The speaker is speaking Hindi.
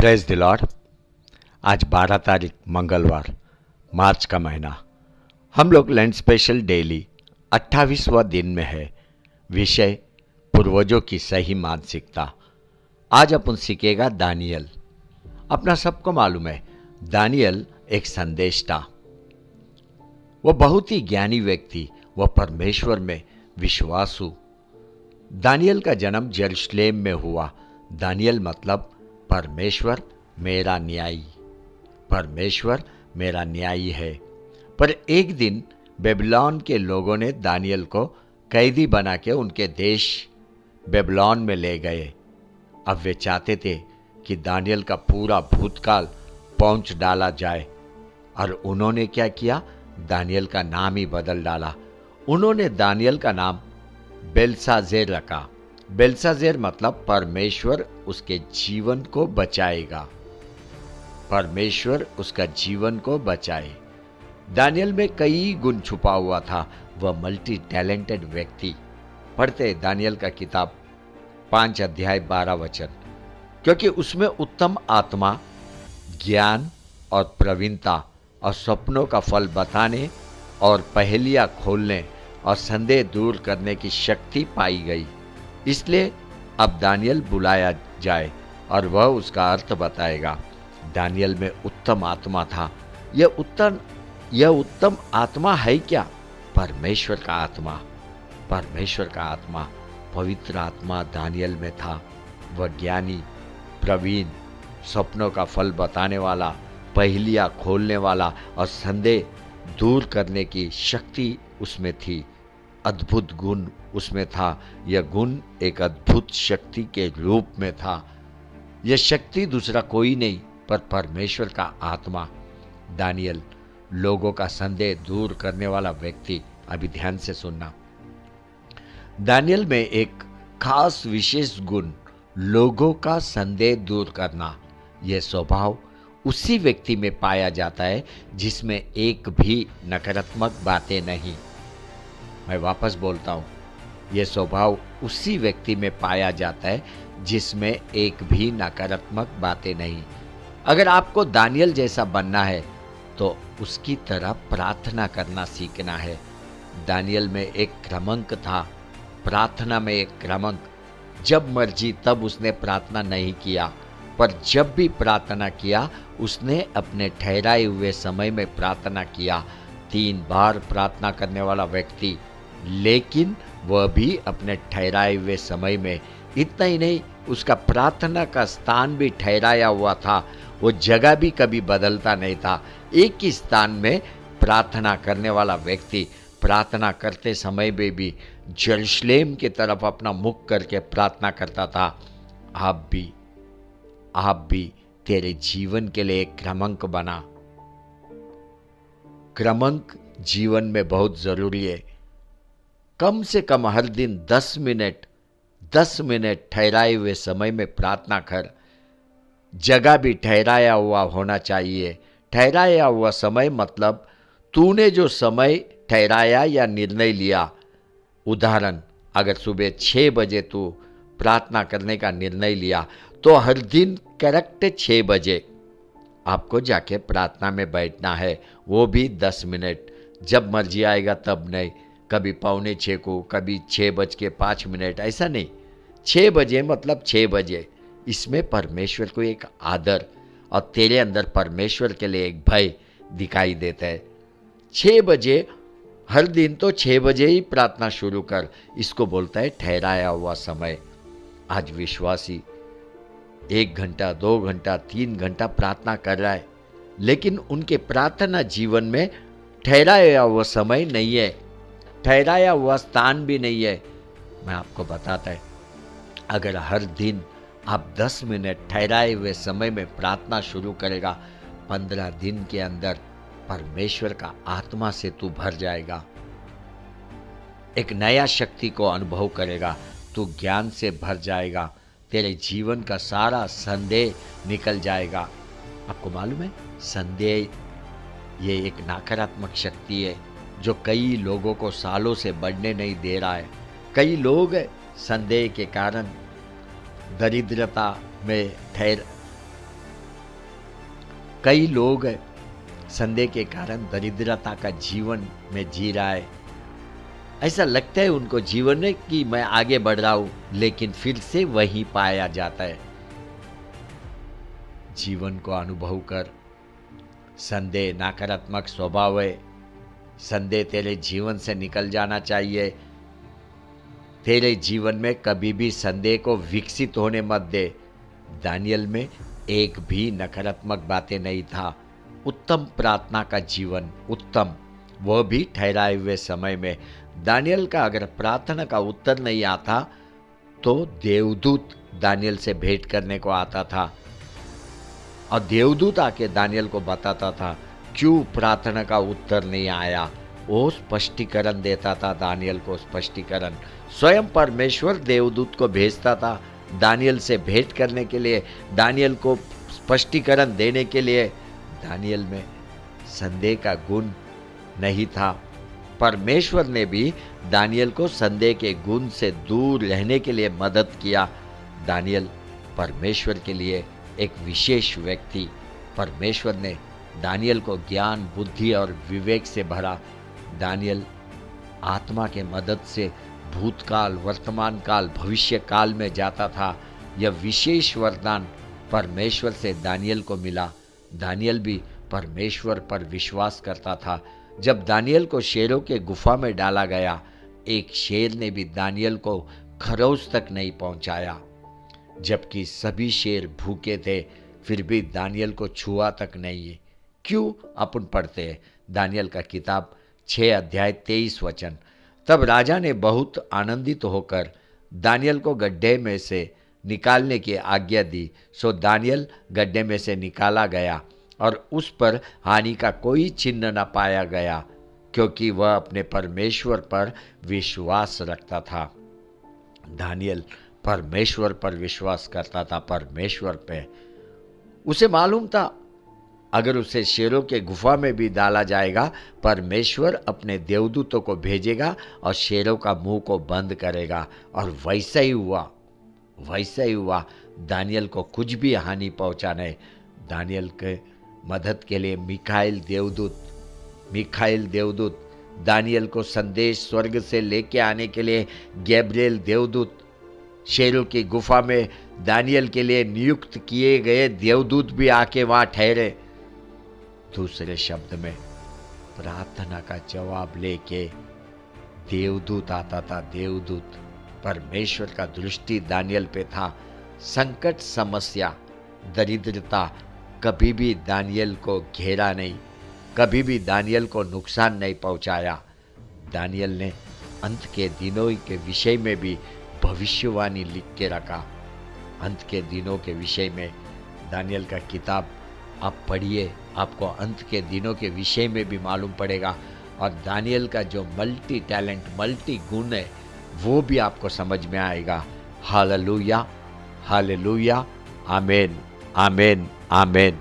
Praise the Lord. आज 12 तारीख मंगलवार, मार्च का महीना। हम लोग लैंड स्पेशल डेली 28वां दिन में है। विषय पूर्वजों की सही मानसिकता। आज अपन सीखेगा दानियल। अपना सबको मालूम है दानियल एक संदेश था। वह बहुत ही ज्ञानी व्यक्ति, वह परमेश्वर में विश्वासु। दानियल का जन्म यरूशलेम में हुआ। दानियल मतलब परमेश्वर मेरा न्यायी, परमेश्वर मेरा न्यायी है। पर एक दिन बेबीलोन के लोगों ने दानियल को कैदी बना के उनके देश बेबीलोन में ले गए। अब वे चाहते थे कि दानियल का पूरा भूतकाल पहुंच डाला जाए, और उन्होंने क्या किया, दानियल का नाम ही बदल डाला। उन्होंने दानियल का नाम बेल्शाजेर रखा। बेल्शाजेर मतलब परमेश्वर उसके जीवन को बचाएगा, परमेश्वर उसका जीवन को बचाए। दानियल में कई गुण छुपा हुआ था। वह मल्टी टैलेंटेड व्यक्ति। पढ़ते दानियल का किताब 5 अध्याय 12 वचन, क्योंकि उसमें उत्तम आत्मा, ज्ञान और प्रवीणता और सपनों का फल बताने और पहेलियां खोलने और संदेह दूर करने की शक्ति पाई गई। इसलिए अब दानियल बुलाया जाए और वह उसका अर्थ बताएगा। दानियल में उत्तम आत्मा था। यह उत्तम आत्मा है क्या? परमेश्वर का आत्मा, परमेश्वर का आत्मा, पवित्र आत्मा दानियल में था। वह ज्ञानी, प्रवीण, सपनों का फल बताने वाला, पहेलियां खोलने वाला और संदेह दूर करने की शक्ति उसमें थी। अद्भुत गुण उसमें था। यह गुण एक अद्भुत शक्ति के रूप में था। यह शक्ति दूसरा कोई नहीं पर परमेश्वर का आत्मा। दानियल लोगों का संदेह दूर करने वाला व्यक्ति। अभी ध्यान से सुनना। दानियल में एक खास विशेष गुण लोगों का संदेह दूर करना। यह स्वभाव उसी व्यक्ति में पाया जाता है जिसमें एक भी नकारात्मक बातें नहीं। मैं वापस बोलता हूँ, यह स्वभाव उसी व्यक्ति में पाया जाता है जिसमें एक भी नकारात्मक बातें नहीं। अगर आपको दानियल जैसा बनना है तो उसकी तरह प्रार्थना करना सीखना है। दानियल में एक क्रमांक था, प्रार्थना में एक क्रमांक। जब मर्जी तब उसने प्रार्थना नहीं किया, पर जब भी प्रार्थना किया उसने अपने ठहराए हुए समय में प्रार्थना किया। 3 बार प्रार्थना करने वाला व्यक्ति, लेकिन वह भी अपने ठहराए हुए समय में। इतना ही नहीं, उसका प्रार्थना का स्थान भी ठहराया हुआ था। वो जगह भी कभी बदलता नहीं था। एक ही स्थान में प्रार्थना करने वाला व्यक्ति प्रार्थना करते समय में भी यरूशलेम की तरफ अपना मुख करके प्रार्थना करता था। आप भी तेरे जीवन के लिए एक क्रमांक बना। क्रमांक जीवन में बहुत जरूरी है। कम से कम हर दिन 10 मिनट ठहराए हुए समय में प्रार्थना कर। जगह भी ठहराया हुआ होना चाहिए। ठहराया हुआ समय मतलब तूने जो समय ठहराया या निर्णय लिया। उदाहरण, अगर सुबह 6 बजे तू प्रार्थना करने का निर्णय लिया तो हर दिन करेक्ट 6 बजे आपको जाके प्रार्थना में बैठना है, वो भी 10 मिनट। जब मर्जी आएगा तब नहीं, कभी 5:45 को, कभी 6:05, ऐसा नहीं। 6 बजे मतलब 6 बजे। इसमें परमेश्वर को एक आदर और तेरे अंदर परमेश्वर के लिए एक भय दिखाई देता है। 6 बजे हर दिन तो 6 बजे ही प्रार्थना शुरू कर। इसको बोलता है ठहराया हुआ समय। आज विश्वासी 1 घंटा, 2 घंटा, 3 घंटा प्रार्थना कर रहा है, लेकिन उनके प्रार्थना जीवन में ठहराया हुआ समय नहीं है, ठहराया हुआ स्थान भी नहीं है। मैं आपको बताता है, अगर हर दिन आप 10 मिनट ठहराए हुए समय में प्रार्थना शुरू करेगा, 15 दिन के अंदर परमेश्वर का आत्मा से तू भर जाएगा। एक नया शक्ति को अनुभव करेगा। तू ज्ञान से भर जाएगा। तेरे जीवन का सारा संदेह निकल जाएगा। आपको मालूम है, संदेह ये एक नकारात्मक शक्ति है जो कई लोगों को सालों से बढ़ने नहीं दे रहा है। कई लोग संदेह के कारण दरिद्रता में कई लोग संदेह के कारण दरिद्रता का जीवन में जी रहा है। ऐसा लगता है उनको जीवन में कि मैं आगे बढ़ रहा हूं, लेकिन फिर से वही पाया जाता है। जीवन को अनुभव कर, संदेह नकारात्मक स्वभाव है, संदेह तेरे जीवन से निकल जाना चाहिए। तेरे जीवन में कभी भी संदेह को विकसित होने मत दे। दानियल में एक भी नकारात्मक बातें नहीं था। उत्तम प्रार्थना का जीवन, उत्तम, वह भी ठहराए हुए समय में। दानियल का अगर प्रार्थना का उत्तर नहीं आता तो देवदूत दानियल से भेंट करने को आता था और देवदूत आके दानियल को बताता था क्यों प्रार्थना का उत्तर नहीं आया। वो स्पष्टीकरण देता था दानियल को, स्पष्टीकरण। स्वयं परमेश्वर देवदूत को भेजता था दानियल से भेंट करने के लिए, दानियल को स्पष्टीकरण देने के लिए। दानियल में संदेह का गुण नहीं था। परमेश्वर ने भी दानियल को संदेह के गुण से दूर रहने के लिए मदद किया। दानियल परमेश्वर के लिए एक विशेष व्यक्ति। परमेश्वर ने दानियल को ज्ञान, बुद्धि और विवेक से भरा। दानियल आत्मा के मदद से भूतकाल, वर्तमान काल, भविष्य काल में जाता था। यह विशेष वरदान परमेश्वर से दानियल को मिला। दानियल भी परमेश्वर पर विश्वास करता था। जब दानियल को शेरों के गुफा में डाला गया, एक शेर ने भी दानियल को खरोच तक नहीं पहुंचाया। जबकि सभी शेर भूखे थे, फिर भी दानियल को छुआ तक नहीं। क्यों? अपन पढ़ते हैं दानियल का किताब 6 अध्याय 23 वचन। तब राजा ने बहुत आनंदित होकर दानियल को गड्ढे में से निकालने की आज्ञा दी। सो दानियल गड्ढे में से निकाला गया और उस पर हानि का कोई चिन्ह न पाया गया, क्योंकि वह अपने परमेश्वर पर विश्वास रखता था। दानियल परमेश्वर पर विश्वास करता था। परमेश्वर पे उसे मालूम था अगर उसे शेरों के गुफा में भी डाला जाएगा, परमेश्वर अपने देवदूतों को भेजेगा और शेरों का मुंह को बंद करेगा। और वैसा ही हुआ, वैसा ही हुआ। दानियल को कुछ भी हानि पहुंचा नहीं। दानियल के मदद के लिए मिखाइल देवदूत दानियल को संदेश स्वर्ग से लेके आने के लिए गैब्रिएल देवदूत, शेरों की गुफा में दानियल के लिए नियुक्त किए गए देवदूत भी आके वहां ठहरे। दूसरे शब्द में प्रार्थना का जवाब लेके देवदूत आता था। देवदूत, परमेश्वर का दृष्टि दानियल पे था। संकट, समस्या, दरिद्रता कभी भी दानियल को घेरा नहीं, कभी भी दानियल को नुकसान नहीं पहुंचाया। दानियल ने अंत के दिनों के विषय में भी भविष्यवाणी लिख के रखा। अंत के दिनों के विषय में दानियल का किताब आप पढ़िए, आपको अंत के दिनों के विषय में भी मालूम पड़ेगा। और दानियल का जो मल्टी टैलेंट, मल्टी गुण है, वो भी आपको समझ में आएगा। हालेलुया, हालेलुया, आमेन, आमेन, आमेन।